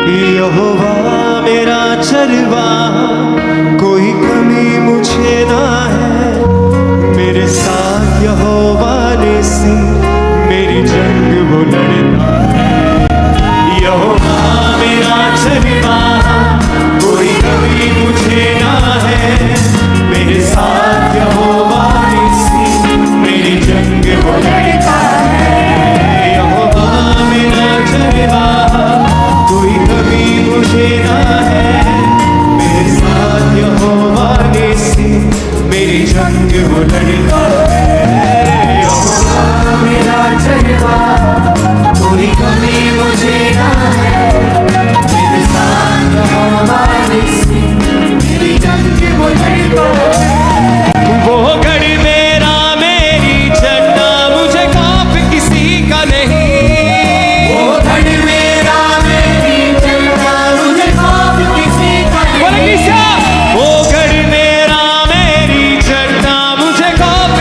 यहोवा मेरा चरवाहा, कोई कमी मुझे ना है। मेरे साथ यहोवा निस्सी, मेरी जंग वो लड़ता है। यहोवा मेरा चरवाहा, कोई कमी मुझे ना है। मेरे साथ यहोवा निस्सी, मेरी जंग वो लड़ता है। यहोवा मेरा चरवाहा, कोई कमी मुझे ना है। मेरे साथ यहोवा निस्सी, मेरी जंग वो लड़ता है। यहोवा मेरा चरवाहा, कोई कमी मुझे ना है। मेरे साथ यहोवा निस्सी, मेरी जंग वो लड़ता है। वो गढ़ मेरा मेरी झंडा, मुझे खौफ किसी का नहीं। वो गढ़ मेरा मेरी झंडा, मुझे खौफ किसी का नहीं। वो गढ़ मेरा मेरी झंडा, मुझे खौफ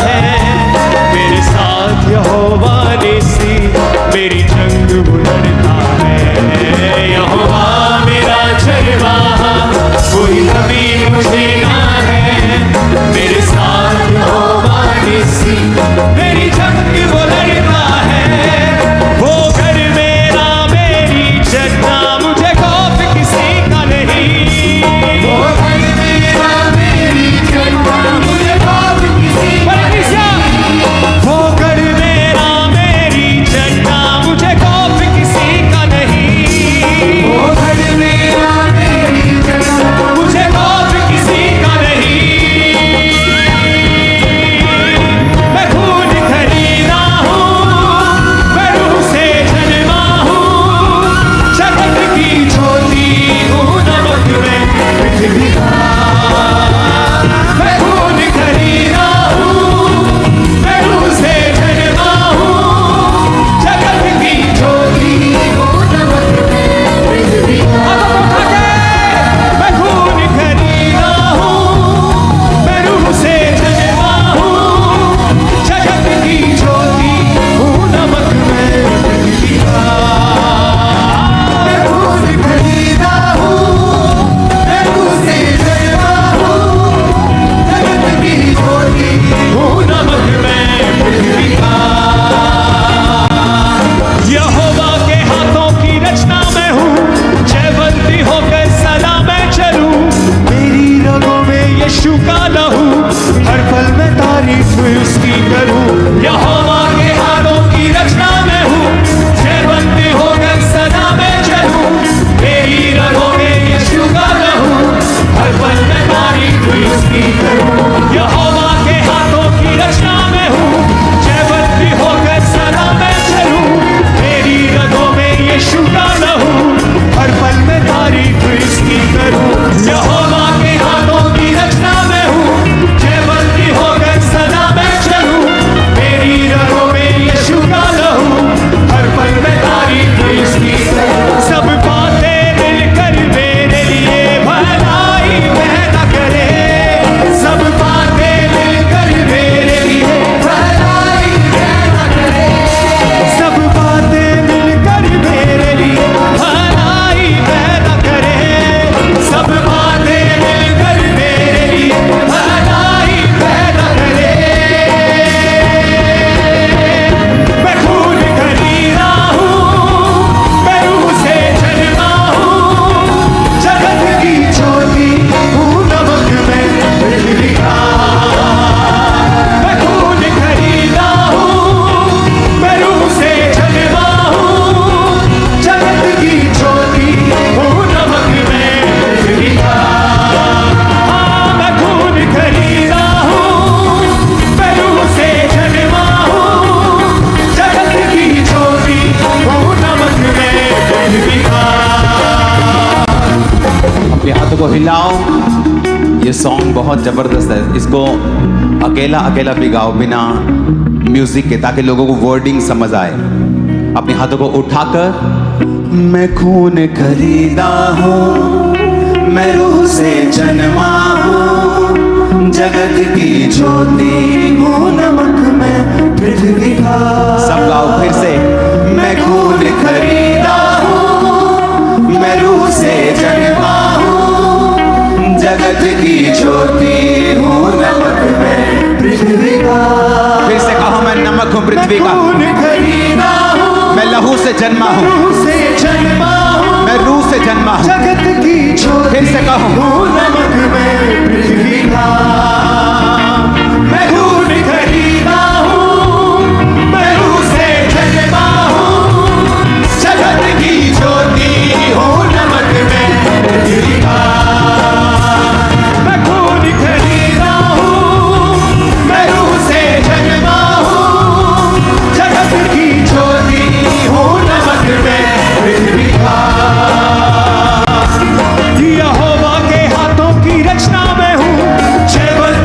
है, मेरे साथ यहोवा निस्सी मेरी जंग वो लड़ता है। यहोवा मेरा चरवाहा, कोई कभी मुझे ना है, मेरे साथ यहोवा निस्सी मेरी जंग वो लड़ता है। वो घर मेरा मेरी जन्ना, मुझे खौफ किसी का नहीं। वो घर मेरा मेरी जन्ना, मुझे खौफ किसी का नहीं। वो घर मेरा मेरी जन्ना, मुझे खौफ किसी का नहीं। वो घर मेरा मेरी जन्ना, मुझे खौफ किसी का नहीं। मैं खून खरीदा हूँ, मैं रूह से जन्मा हूँ, जगत की ज्योति हूँ, नमक में पृथ्वी का। मैं खून खरीदा हूँ, मैं रूह से जन्मा हूँ, जगत की ज्योति हूँ, नमक में पृथ्वी का। मैं खून खरीदा हूँ, मैं रूह से जन्मा हूँ, जगत की ज्योति हूँ, नमक में पृथ्वी का। मैं खून खरीदा हूँ, मैं रूह से जन्मा हूँ, जगत की ज्योति हूँ, नमक में पृथ्वी का। यहोवा के हाथों की रचना मैं हूँ, जयवंती होकर सदा मैं चलूं। मेरी रगों में यीशु का लहू, हर पल मैं तारीफ उसकी करूं। यहोवा के हाथों की रचना मैं हूँ, जयवंती होकर सदा मैं चलूं। मेरी रगों में यीशु का लहू, हर पल मैं तारीफ उसकी करूं। यहोवा के हाथों की रचना मैं हूँ, जयवंती होकर सदा मैं चलूं। मेरी रगों में यीशु का लहू, हर पल मैं तारीफ इसकी करूं। यहोवा के हाथों की रचना मैं हूँ, जयवंती होकर सदा मैं चलूं। मेरी रगों में यीशु का लहू, हर पल मैं तारीफ इसकी करूं। सब बातें मिलकर मेरे लिए भलाई पैदा करे, सब बातें मिलकर मेरे लिए भलाई पैदा करे, सब बातें मिलकर मेरे लिए भलाई पैदा करे, सब बातें मिलकर मेरे लिए भलाई पैदा करे। मैं खून खरीदा हूँ, मैं रूह से जन्मा हूँ, जगत की ज्योति हूँ, नमक में पृथ्वी का। मैं खून खरीदा हूँ, मैं रूह से जन्मा हूँ, जगत की ज्योति हूँ, नमक में पृथ्वी का। मैं खून खरीदा हूँ, मैं रूह से जन्मा हूँ, जगत की ज्योति हूँ, नमक में पृथ्वी का। अपने हाथों को हिलाओ। ये सॉन्ग बहुत जबरदस्त है, इसको अकेला अकेला भी गाओ बिना म्यूजिक के, ताकि लोगों को वर्डिंग समझ आए। अपने हाथों को उठाकर, मैं खून खरीदा हूँ, मैं रूह से जन्मा हूँ, जगत की ज्योति हूँ, नमक में पृथ्वी का। सब गाओ फिर से। मैं खून खरीदा हूँ, मैं रूह से जन्मा हूँ, जगत की ज्योति हूँ, नमक में पृथ्वी का। फिर से कहो, मैं नमक हूँ पृथ्वी का, खून खरीदा हूँ, मैं लहू से जन्मा हूँ, रूह से जन्मा हूँ, मैं रूह से जन्मा हूँ। जगत की ज्योति फिर से कहो, हूँ, नमक में पृथ्वी का। मैं खून खरीदा हूँ, मैं रूह से जन्मा हूँ, जगत की ज्योति हूँ, नमक में पृथ्वी का। मैं खून खरीदा हूँ, मैं रूह से जन्मा हूँ, जगत की ज्योति हूँ, नमक में पृथ्वी का। यहोवा के हाथों की रचना मैं हूँ, जयवंती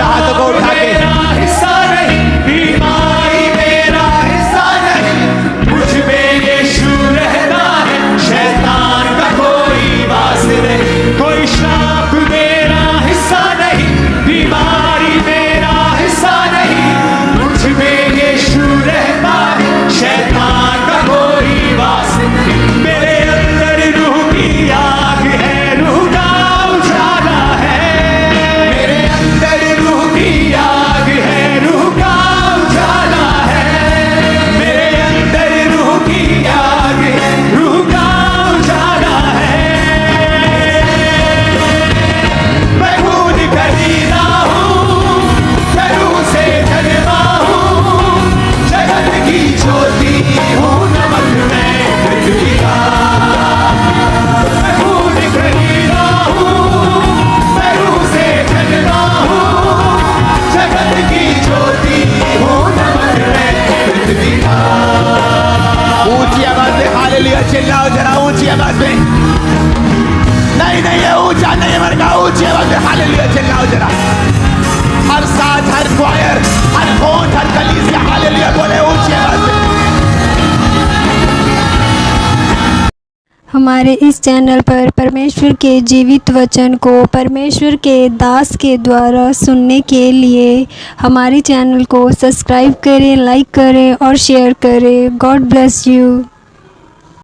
ऊंचा हाथों को उठा के मेरा हिस्सा नहीं, बीमारी मेरा हिस्सा नहीं, मुझ में यीशु रहता है, शैतान का कोई वास नहीं। कोई श्राप मेरा हिस्सा नहीं, बीमारी मेरा हिस्सा नहीं, मुझ में यीशु रहता है, शैतान का कोई वास नहीं। मेरे अंदर रूह की आग है, रूह का उजाला है, मेरे अंदर रूह की आग है, रूह का उजाला है, मेरे अंदर रूह की आग है, रूह का उजाला है। मैं खून खरीदा हूँ, मैं रूह से जन्मा हूँ, जगत की ज्योति हूँ, नमक मैं पृथ्वी का। मैं खून खरीदा हूँ, मैं रूह से जन्मा हूँ, जगत की ज्योति हूँ, नमक मैं पृथ्वी का। ऊंची आवाज में हालेलुया चिल्लाओ जरा, ऊंची आवाज में। नहीं नहीं ये ऊंचा नहीं मर गया, ऊंची आवाज में हालेलुया चिल्लाओ जरा। हर साज, हर क्वायर, हर फोन, हर कलीसिया हालेलुया बोले ऊंची आवाज में। हमारे इस चैनल पर परमेश्वर के जीवित वचन को परमेश्वर के दास के द्वारा सुनने के लिए हमारे चैनल को सब्सक्राइब करें, लाइक करें और शेयर करें। God bless you.